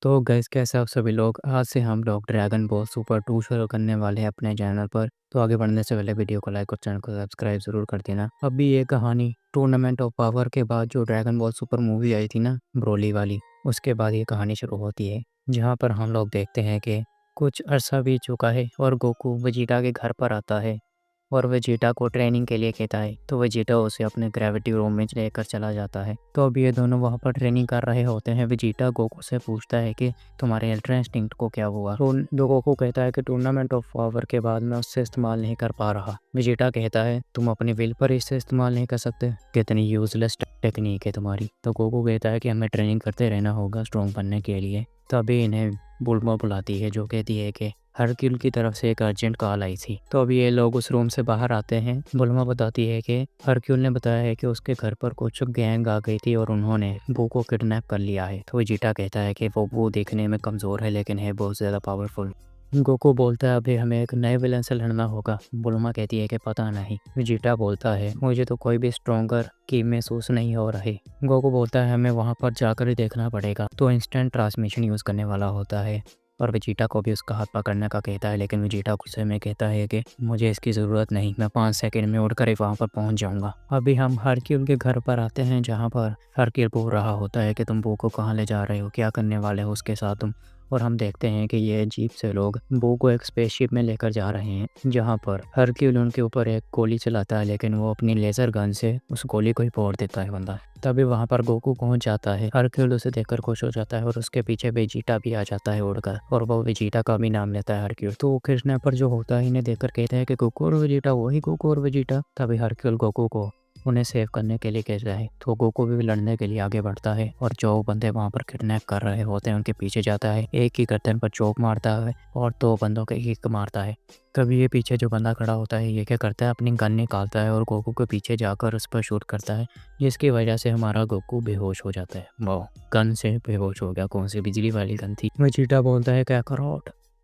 तो गैस कैसे आप सभी लोग, आज से हम लोग ड्रैगन बॉल सुपर 2 शुरू करने वाले हैं अपने चैनल पर। तो आगे बढ़ने से पहले वीडियो को लाइक और चैनल को सब्सक्राइब ज़रूर कर देना। अभी ये कहानी टूर्नामेंट ऑफ पावर के बाद जो ड्रैगन बॉल सुपर मूवी आई थी ना, ब्रोली वाली, उसके बाद ये कहानी शुरू होती है। जहाँ पर हम लोग देखते हैं कि कुछ अरसा बीत चुका है और गोकू वेजिटा के घर पर आता है और वेजिटा को ट्रेनिंग के लिए कहता है। तो वेजिटा उसे अपने ग्रेविटी रूम में लेकर चला जाता है। तो अब ये दोनों वहाँ पर ट्रेनिंग कर रहे होते हैं। वेजिटा गोकू से पूछता है कि तुम्हारे अल्ट्रा इंस्टिंक्ट को क्या हुआ। तो गोकू कहता है कि टूर्नामेंट ऑफ पावर के बाद मैं उससे इस्तेमाल नहीं कर पा रहा। वेजिटा कहता है तुम अपनी विल पर इससे इस्तेमाल नहीं कर सकते, कितनी यूजलेस टेक्निक है तुम्हारी। तो गोकू कहता है कि हमें ट्रेनिंग करते रहना होगा स्ट्रॉन्ग बनने के लिए। तभी इन्हें बुल्मा बुलाती है, जो कहती है कि हरक्यूल की तरफ से एक अर्जेंट कॉल आई थी। तो अभी ये लोग उस रूम से बाहर आते हैं। बुल्मा बताती है कि हरक्यूल ने बताया है कि उसके घर पर कुछ गैंग आ गई थी और उन्होंने बू को किडनैप कर लिया है। तो वेजिटा कहता है कि वो बू देखने में कमज़ोर है लेकिन है बहुत ज़्यादा पावरफुल। गोकू बोलता है अभी हमें एक नए विलन से लड़ना होगा। बुल्मा कहती है कि पता नहीं। वेजिटा बोलता है मुझे तो कोई भी स्ट्रॉन्गर की महसूस नहीं हो रही। गोकू बोलता है हमें वहाँ पर जाकर ही देखना पड़ेगा। तो इंस्टेंट ट्रांसमिशन यूज़ करने वाला होता है और वेजिटा को भी उसका हाथ पकड़ने का कहता है, लेकिन वेजिटा गुस्से में कहता है कि मुझे इसकी ज़रूरत नहीं, मैं 5 सेकंड में उड़कर ही वहाँ पर पहुँच जाऊँगा। अभी हम हरक्यूल के घर पर आते हैं, जहाँ पर हरक्यूल बोल रहा होता है कि तुम बू को कहाँ ले जा रहे हो, क्या करने वाले हो उसके साथ तुम। और हम देखते हैं कि ये अजीब से लोग बू को एक स्पेसशिप में लेकर जा रहे हैं, जहाँ पर हरक्यूल उनके ऊपर एक गोली चलाता है, लेकिन वो अपनी लेज़र गन से उस गोली को ही फोड़ देता है बंदा। तभी वहाँ पर गोकू पहुँच जाता है। हरक्यूल उसे देखकर खुश हो जाता है और उसके पीछे वेजिटा भी आ जाता है उड़कर, और वो वेजिटा का भी नाम लेता है हरक्यूल। तो किडनैपर जो होता है इन्हें देखकर कहता है कि गोकू और वेजिटा वही गोकू और वेजिटा। तभी हरक्यूल गोकू को उन्हें सेव करने के लिए कहता है। तो गोकू भी लड़ने के लिए आगे बढ़ता है और जो बंदे वहाँ पर किडनैप कर रहे होते हैं उनके पीछे जाता है। एक की गर्दन पर चोप मारता है और 2 बंदों के किक मारता है। कभी ये पीछे जो बंदा खड़ा होता है ये क्या करता है, अपनी गन निकालता है और गोकू के पीछे जाकर उस पर शूट करता है, जिसकी वजह से हमारा गोकू बेहोश हो जाता है। वो गन से बेहोश हो गया, कौन सी बिजली वाली गन थी। वेजिटा बोलता है क्या करो।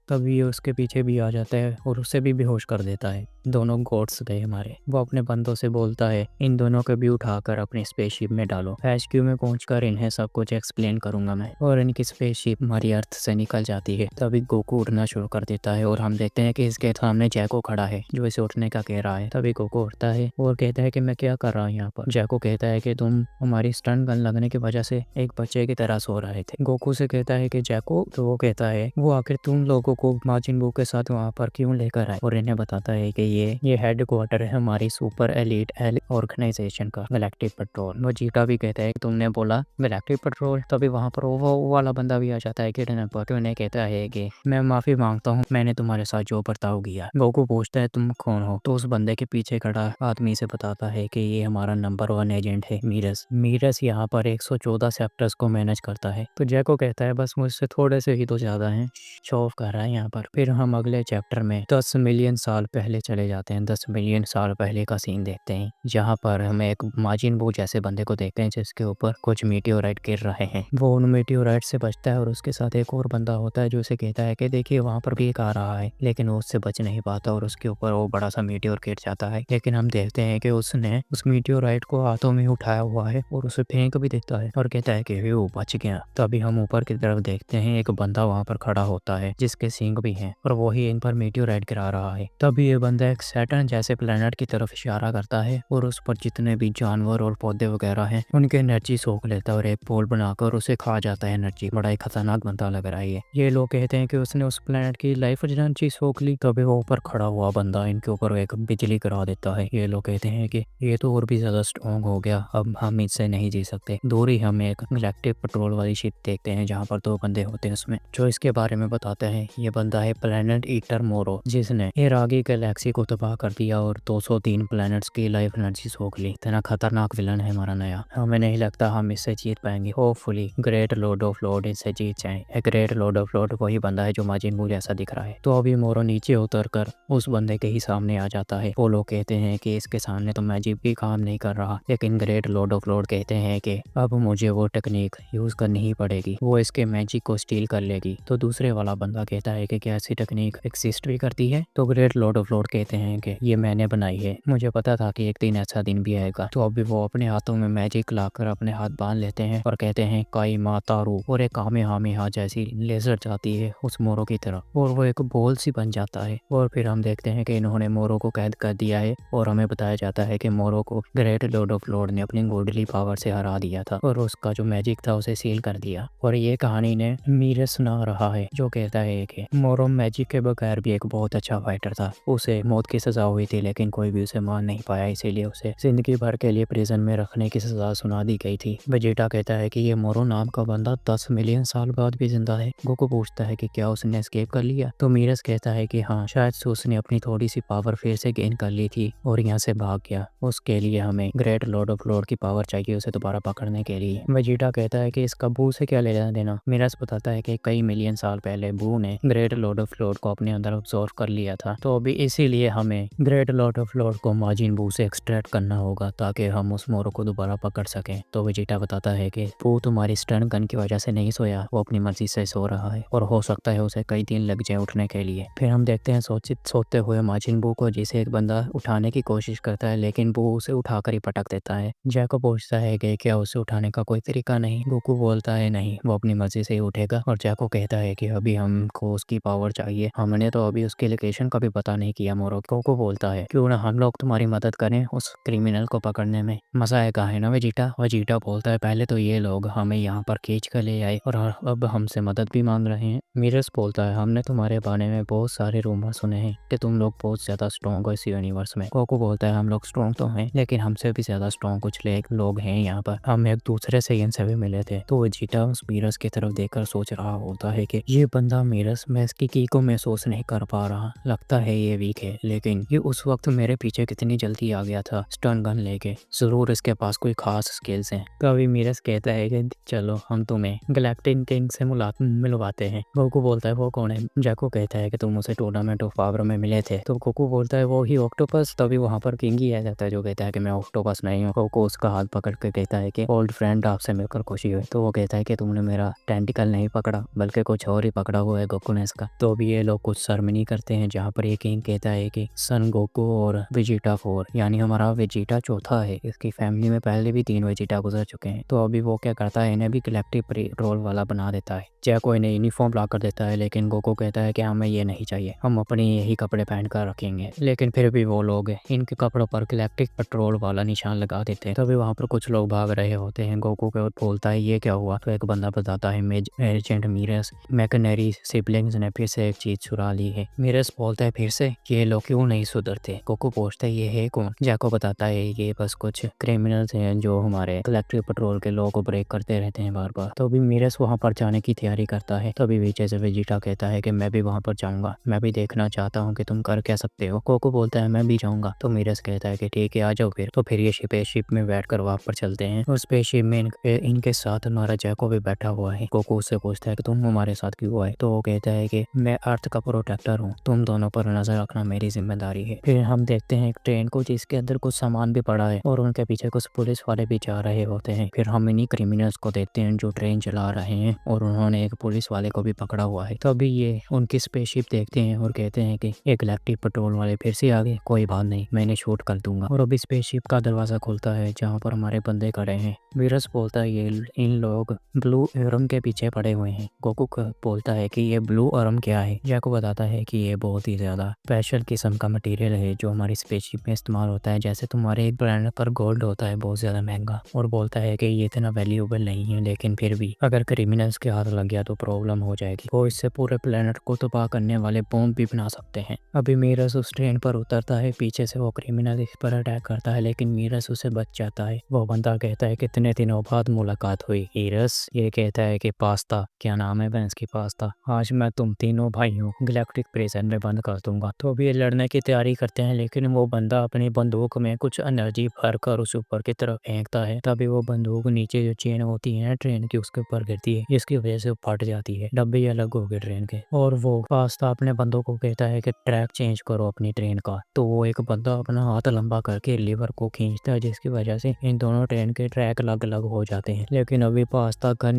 तभी ये उसके पीछे भी आ जाता है और उसे भी बेहोश कर देता है। दोनों गॉड्स थे हमारे। वो अपने बंदों से बोलता है इन दोनों को भी उठाकर अपनी स्पेसशिप में डालो, HQ में पहुंचकर इन्हें सब कुछ एक्सप्लेन करूंगा मैं। और इनकी स्पेसशिप हमारी अर्थ से निकल जाती है। तभी गोकू उड़ना शुरू कर देता है और हम देखते हैं कि इसके सामने जैको खड़ा है, जो इसे उठने का कह रहा है। तभी गोकू उठता है और कहता है कि मैं क्या कर रहा हूँ यहाँ पर। जैको कहता है कि तुम हमारी स्टन गन लगने की वजह से एक बच्चे की तरह सो रहे थे। गोकू से कहता है कि जैको, तो वो कहता है वो आखिर तुम लोगों को माजिन बू के साथ वहाँ पर क्यों लेकर आए, और इन्हें बताता है कि ये हेडक्वार्टर है हमारी सुपर एलीट ऑर्गेनाइजेशन का, गैलेक्टिक पेट्रोल। वेजिटा भी कहता है कि तुमने बोला गैलेक्टिक पेट्रोल। तभी वहाँ पर वो वाला बंदा भी आ जाता है किडनैपर। तो इन्हें कहता है कि मैं माफी मांगता हूँ, मैंने तुम्हारे साथ जो बर्ताव किया। गोकू पूछता है तुम कौन हो। तो उस बंदे के पीछे खड़ा आदमी से बताता है कि ये हमारा नंबर 1 एजेंट है, मीरस। मीरस यहाँ पर 114 सेक्टर्स को मैनेज करता है। तो जैको कहता है बस मुझसे थोड़े से ही तो ज्यादा हैं, शो ऑफ कर रहा है यहाँ पर। फिर हम अगले चैप्टर में 10 मिलियन साल पहले चले जाते हैं। 10 मिलियन साल पहले का सीन देखते हैं, जहाँ पर हम एक माजिन बू जैसे बंदे को देखते हैं जिसके ऊपर कुछ मीटियोराइट गिर रहे हैं। वो उन मीटियोराइट से बचता है और उसके साथ एक और बंदा होता है जो उसे कहता है कि देखिए वहाँ पर भी एक आ रहा है, लेकिन वो उससे बच नहीं पाता और उसके ऊपर वो बड़ा सा मीटियोर गिर जाता है। लेकिन हम देखते हैं कि उसने उस मीटियोराइट को हाथों में उठाया हुआ है और उसे फेंक भी देता है और कहता है कि वो बच गया। तभी हम ऊपर की तरफ देखते हैं, एक बंदा वहाँ पर खड़ा होता है जिसके सींग भी हैं और वही इन पर मीटियोराइट गिरा रहा है। तभी ये बंदा एक सैटर्न जैसे प्लेनेट की तरफ इशारा करता है और उस पर जितने भी जानवर और पौधे वगैरह हैं उनकी एनर्जी सोख लेता है और एक पोल बनाकर उसे खा जाता है एनर्जी। बड़ा ही खतरनाक बंदा लग रहा है ये लोग कहते हैं कि उसने उस प्लेनेट की लाइफ एनर्जी सोख ली। तभी वो ऊपर खड़ा हुआ बंदा इनके ऊपर एक बिजली गिरा देता है। ये लोग कहते हैं कि ये तो और भी ज्यादा स्ट्रॉन्ग हो गया, अब हम इससे नहीं जी सकते। दूर ही हम एक गैलेक्टिक पेट्रोल वाली शिप देखते हैं जहाँ पर 2 बंदे होते हैं उसमें, जो इसके बारे में बताते हैं। ये बंदा है प्लेनेट ईटर मोरो, जिसने इराकी गैलेक्सी को तबाह कर दिया और 203 प्लैनेट्स की लाइफ एनर्जी सोख ली। इतना खतरनाक विलन है हमारा नया। हमें नहीं लगता हम इससे जीत पाएंगे। Hopefully great Lord of Lord इससे जीत जाए। ग्रेट लॉर्ड ऑफ लॉर्ड वही बंदा है जो माजिन बू जैसा दिख रहा है। तो अभी मोरो नीचे उतर कर उस बंदे के ही सामने आ जाता है। वो लोग कहते हैं कि इसके सामने तो मैजिक भी काम नहीं कर रहा, लेकिन ग्रेट लॉर्ड ऑफ लॉर्ड कहते हैं कि अब मुझे वो टेक्निक यूज करनी ही पड़ेगी, वो इसके मैजिक को स्टील कर लेगी। तो दूसरे वाला बंदा कहता है कि क्या ऐसी टेक्निक एक्सिस्ट भी करती है। तो ग्रेट लॉर्ड ऑफ लॉर्ड कहते हैं कि ये मैंने बनाई है, मुझे पता था कि एक दिन ऐसा दिन भी आएगा। तो अभी वो अपने हाथों में मैजिक लाकर अपने हाथ बांध लेते हैं और कहते हैं काई मातारू, और एक कामेहामेहा जैसी लेजर जाती है उस मोरो की तरफ और वो एक बॉल सी बन जाता है। और फिर हम देखते हैं कि इन्होंने मोरो को कैद कर दिया है और हमें बताया जाता है कि मोरो को ग्रेट लॉर्ड ऑफ लॉर्ड ने अपनी गॉडली पावर से हरा दिया था और उसका जो मैजिक था उसे सील कर दिया। और ये कहानी ने मीरे सुना रहा है जो कहता है कि मोरो मैजिक के बगैर भी एक बहुत अच्छा फाइटर था। उसे मौत की सजा हुई थी लेकिन कोई भी उसे मार नहीं पाया, इसीलिए उसे जिंदगी भर के लिए प्रिजन में रखने की सजा सुना दी गई थी। वेजिटा कहता है कि ये मोरो नाम का बंदा 10 मिलियन साल बाद भी जिंदा है। गोकू पूछता है कि क्या उसने एस्केप कर लिया। तो मीरस कहता है कि हाँ, शायद से उसने अपनी थोड़ी सी पावर फिर से गेन कर ली थी और यहाँ से भाग गया। उसके लिए हमें ग्रेट लॉर्ड ऑफ लॉर्ड की पावर चाहिए उसे दोबारा पकड़ने के लिए। वेजिटा कहता है कि इसका बू से क्या लेना देना। मीरस बताता है कि कई मिलियन साल पहले बू ने ग्रेट लॉर्ड ऑफ लॉर्ड को अपने अंदर ऑब्जॉर्व कर लिया था, तो अभी इसीलिए हमें ग्रेट लॉर्ड ऑफ लॉर्ड को माजिन बू से एक्सट्रैक्ट करना होगा ताकि हम उस मोरो को दोबारा पकड़ सकें। तो वेजिटा बताता है कि बू तुम्हारी स्टन गन की वजह से नहीं सोया, वो अपनी मर्जी से सो रहा है और हो सकता है उसे कई दिन लग जाए उठने के लिए। फिर हम देखते हैं सोते हुए माजिन बू को, जिसे एक बंदा उठाने की कोशिश करता है लेकिन बू उसे उठाकर ही पटक देता है। जैको पूछता है कि क्या उसे उठाने का कोई तरीका नहीं। गोकू बोलता है नहीं, वो अपनी मर्जी से ही उठेगा। और जैको कहता है कि अभी हमको उसकी पावर चाहिए, हमने तो अभी उसकी लोकेशन का भी पता नहीं किया। मोरो गोकू बोलता है क्यों ना हम लोग तुम्हारी मदद करें उस क्रिमिनल को पकड़ने में, मजा आएगा है ना वेजिटा। वेजिटा बोलता है पहले तो ये लोग हमें यहाँ पर खींच कर ले आए और अब हमसे मदद भी मांग रहे हैं। मीरस बोलता है हमने तुम्हारे बारे में बहुत सारे रूमर सुने हैं कि तुम लोग बहुत ज्यादा स्ट्रॉन्ग हो इस यूनिवर्स में। गोकू बोलता है हम लोग स्ट्रॉन्ग तो हैं लेकिन हमसे भी ज्यादा स्ट्रॉन्ग कुछ लोग हैं यहाँ पर, हम एक दूसरे से इनसे भी मिले थे। तो वेजिटा उस मीरस की तरफ देखकर सोच रहा होता है कि ये बंदा मीरस, मैं इसकी की को महसूस नहीं कर पा रहा, लगता है ये वीक है, लेकिन ये उस वक्त मेरे पीछे कितनी जल्दी आ गया था स्टन गन लेके, जरूर इसके पास कोई खास स्किल्स हैं। तो अभी मीरस कहता है कि चलो हम तुम्हें गैलेक्टिक किंग से मिलवाते हैं। गोकू बोलता है वो कौन है। जैको कहता है कि तुम उसे टूर्नामेंट ऑफ पावर में मिले थे। तो गोकू बोलता है वो ही ऑक्टोपस। तभी वहाँ पर किंग ही आ जाता है जो कहता है कि मैं ऑक्टोपस नहीं हूँ। गोकू उसका हाथ पकड़ के कहता है कि ओल्ड फ्रेंड, आपसे मिलकर खुशी हुई। तो वो कहता है कि तुमने मेरा टेंटिकल नहीं पकड़ा बल्कि कुछ और ही पकड़ा हुआ है गोकू ने इसका। तो अभी ये लोग कुछ सेरेमनी करते हैं जहाँ पर ये किंग कहता है कि सन गोकू और वेजिटा 4, यानी हमारा वेजिटा चौथा है, इसकी फैमिली में पहले भी 3 वेजिटा गुजर चुके हैं। तो अभी वो क्या करता है, इन्हें भी गैलेक्टिक पेट्रोल वाला बना देता है। जैको इन्हें यूनिफॉर्म ला कर देता है लेकिन गोकू कहता है कि हमें ये नहीं चाहिए, हम अपने यही कपड़े पहन कर रखेंगे। लेकिन फिर भी वो लोग इनके कपड़ों पर गैलेक्टिक पेट्रोल वाला निशान लगा देते हैं। तभी वहाँ पर कुछ लोग भाग रहे होते हैं। गोकू को बोलता है ये क्या हुआ। तो एक बंदा बताता है एजेंट मीरस मैकनरी सिबलिंग्स ने फिर से एक चीज चुरा ली है। मीरस बोलता है फिर से, ये लोग क्यों नहीं सुधरते। गोकू पूछता है ये है कौन। जैको बताता है ये बस कुछ क्रिमिनल्स हैं जो हमारे गैलेक्टिक पेट्रोल के लॉ को ब्रेक करते रहते हैं बार बार। तो अभी मीरस वहाँ पर जाने की तैयारी करता है। तभी पीछे से वेजिटा कहता है कि मैं भी वहाँ पर जाऊंगा, मैं भी देखना चाहता हूँ कि तुम कर क्या सकते हो। गोकू बोलता है मैं भी जाऊंगा। तो मीरस कहता है कि ठीक है आ जाओ फिर। तो फिर ये स्पेसशिप में बैठ कर वहाँ पर चलते हैं और स्पेसशिप में इनके साथ हमारा जैको भी बैठा हुआ है। गोकू उससे पूछता है कि तुम हमारे साथ क्यों आए। तो वो कहता है कि मैं अर्थ का प्रोटेक्टर हूँ, तुम दोनों पर नजर रखना मेरी जिम्मेदारी है। फिर हम देखते हैं एक ट्रेन को जिसके अंदर कुछ सामान भी पड़ा है और उनके पीछे कुछ पुलिस वाले भी जा रहे होते हैं। फिर हम इन्हीं क्रिमिनल्स को देखते हैं जो ट्रेन चला रहे हैं और उन्होंने एक पुलिस वाले को भी पकड़ा हुआ है। तो अभी ये उनकी स्पेसशिप देखते हैं और कहते हैं कि एक गैलेक्टिक पेट्रोल वाले फिर से आ गए, कोई बात नहीं मैं इन्हें शूट कर दूंगा। और अभी स्पेसशिप का दरवाजा खुलता है जहाँ पर हमारे बंदे खड़े हैं। वीरस बोलता है ये इन लोग ब्लू एरम के पीछे पड़े हुए हैं। गोकू बोलता है कि ये ब्लू एरम क्या है। जैको बताता है कि ये बहुत ही ज्यादा स्पेशल किस्म का मटेरियल है जो हमारी स्पेसशिप में इस्तेमाल होता है। जैसे तुम्हारे एक प्लेनेट पर गोल्ड होता है बहुत ज्यादा महंगा, और बोलता है कि ये इतना वैल्यूएबल नहीं है लेकिन फिर भी अगर क्रिमिनल्स के हाथ लग गया तो प्रॉब्लम हो जाएगी। वो इससे पूरे प्लेनेट को तबाह करने वाले बॉम्ब भी बना सकते हैं। अभी मीरस उस ट्रेन पर उतरता है, पीछे से वो क्रिमिनल इस पर अटैक करता है लेकिन मीरस उसे बच जाता है। वो बंदा कहता है कितने दिनों बाद मुलाकात हुई। मीरस ये कहता है कि पास्ता, क्या नाम है भैंस की, पास्ता, आज मैं तुम तीनों भाइयों गैलेक्टिक प्रिजन में बंद कर दूंगा। तो अभी ये लड़ने की तैयारी करते हैं लेकिन वो बंदा अपनी बंदूक में कुछ एनर्जी भर कर उस ऊपर की तरफ फेंकता है। तभी वो बंदूक नीचे जो चेन होती है ट्रेन की उसके ऊपर गिरती है, जिसकी वजह से वो फट जाती है, डब्बे अलग हो गए ट्रेन के। और वो पास्ता अपने बंदों को कहता है कि ट्रैक चेंज करो अपनी ट्रेन का। तो वो एक बंदा अपना हाथ लंबा करके लीवर को खींचता है जिसकी वजह से इन दोनों ट्रेन के ट्रैक अलग अलग हो जाते हैं। लेकिन अभी पास्ता गन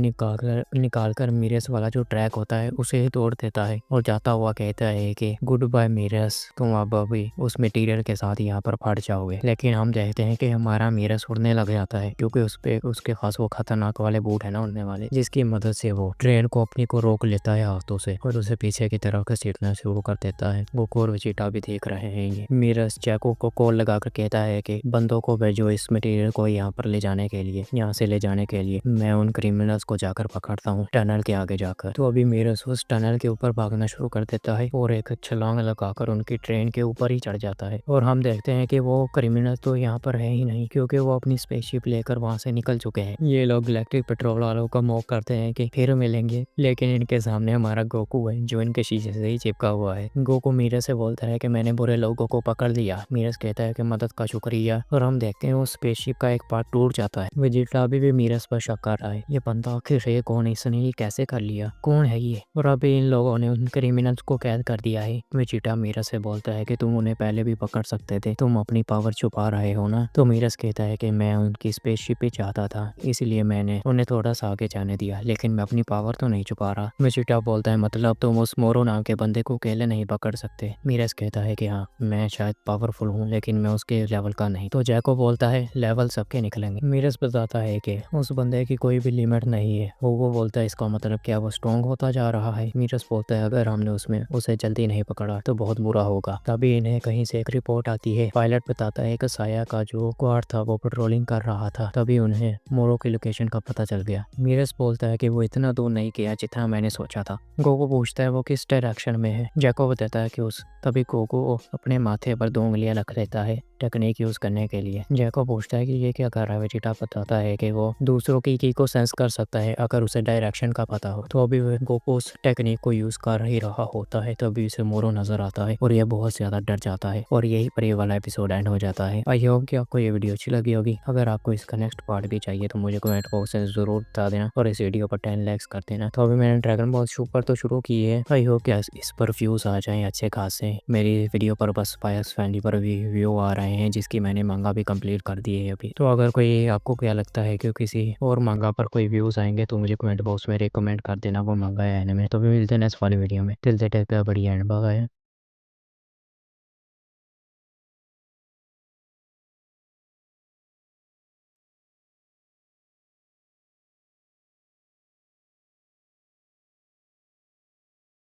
निकाल कर मीरस वाला जो ट्रैक होता है उसे तोड़ देता है और जाता हुआ कहता है कि गुड बाय मीरस, तुम अब अभी उस मटेरियल के साथ यहाँ पर फट जाओगे। लेकिन हम देखते हैं कि हमारा मीरस उड़ने लग जाता है क्योंकि उस पे उसके पास वो खतरनाक वाले बूट है ना उड़ने वाले, जिसकी मदद से वो ट्रेन को अपनी को रोक लेता है हाथों से और उसे पीछे की तरफ घसीटना शुरू कर देता है। गोकू और वेजिटा भी देख रहे हैं ये। मीरस जैको को कॉल लगाकर कहता है कि बंदों को भेजो इस मटेरियल को यहाँ पर ले जाने के लिए, यहाँ से ले जाने के लिए। मैं उन क्रिमिनल्स को जाकर पकड़ता हूँ टनल के आगे जाकर। तो अभी मीरस उस टनल के ऊपर भागना शुरू कर देता है और एक छलांग लगाकर उनकी ट्रेन के ऊपर ही चढ़ जाता है। और हम देखते हैं कि वो क्रिमिनल तो यहाँ पर है ही नहीं क्योंकि वो अपनी स्पेसशिप लेकर वहाँ से निकल चुके हैं। ये लोग इलेक्ट्रिक पेट्रोल वालों का मॉक करते हैं कि फिर मिलेंगे, लेकिन इनके सामने हमारा गोकू है जो इनके शीशे से ही चिपका हुआ है। गोकू मीरस से बोलता है कि मैंने बुरे लोगों को पकड़ लिया। मीरस कहता है कि मदद का शुक्रिया। और हम देखते हैं वो स्पेसशिप का एक पार्ट टूट जाता है। वेजिटा अभी भी मीरस पर शक कर रहा है, ये बंदा आखिर है कौन, इसने ये कैसे कर लिया, कौन है ये। और अभी इन लोगों ने उन क्रिमिनल्स को कैद कर दिया है। वेजिटा मीरस से बोलता है कि तुम उन्हें पहले भी पकड़ सकते थे, तुम अपनी पावर छुपा रहे हो ना। तो मीरस कहता है कि मैं उनकी स्पेसशिप ही चाहता था, इसलिए मैंने उन्हें थोड़ा सा आगे जाने दिया, लेकिन मैं अपनी पावर तो नहीं छुपा रहा। वेजिटा बोलता है मतलब तुम उस मोरो नाम के बंदे को अकेले नहीं पकड़ सकते। मीरस कहता है कि हाँ, मैं शायद पावरफुल हूँ लेकिन मैं उसके लेवल का नहीं। तो जैको बोलता है लेवल सबके निकलेंगे। मीरस बताता है कि उस बंदे की कोई भी लिमिट नहीं है। वो बोलता है इसका मतलब क्या वो स्ट्रॉन्ग होता जा रहा है। मीरस बोलता है अगर हमने उसे जल्दी नहीं पकड़ा तो बहुत बुरा होगा। तभी इन्हें कहीं से एक रिपोर्ट आती है। पायलट बताता है कि साया का जो गार्ड था वो पेट्रोलिंग कर रहा था, तभी उन्हें मोरो की लोकेशन का पता चल गया। मीरस बोलता है कि वो इतना दूर नहीं गया जितना मैंने सोचा था। गोकू पूछता है वो किस डायरेक्शन में है। जैको बताता है कि तभी गोकू अपने माथे पर 2 उंगलियां रख लेता है टेक्निक यूज करने के लिए। जैको पूछता है कि ये क्या कर रहा है। वेजिटा बताता है कि वो दूसरों की को सेंस कर सकता है अगर उसे डायरेक्शन का पता हो। तो अभी वो गोकू उस टेक्निक को यूज कर ही रहा होता है, तभी उसे मोरो नजर आता है और ये बहुत ज्यादा डर जाता है और यही पर ये वाला एपिसोड एंड हो जाता है। आई होप कि आपको ये वीडियो अच्छी लगी होगी। अगर आपको इसका नेक्स्ट पार्ट भी चाहिए तो मुझे कमेंट बॉक्स में जरूर बता देना और इस वीडियो पर 10 लाइक्स कर देना। तो अभी मैंने ड्रैगन बॉल सुपर तो शुरू की है। आई होप कि इस पर व्यूज आ जाएं अच्छे खासे। मेरी वीडियो पर बस स्पाइक्स फैमिली पर भी व्यू आ रहे हैं, जिसकी मैंने मांगा भी कंप्लीट कर दी है अभी। तो अगर कोई आपको क्या लगता है कि किसी और मांगा पर कोई व्यूज आएंगे तो मुझे कमेंट बॉक्स में रिकमेंड कर देना वो मांगा है एनिमे। तो भी मिलते हैं नेक्स्ट वाली वीडियो में। टिल दैट टेक केयर, बढ़िया एंड बाय।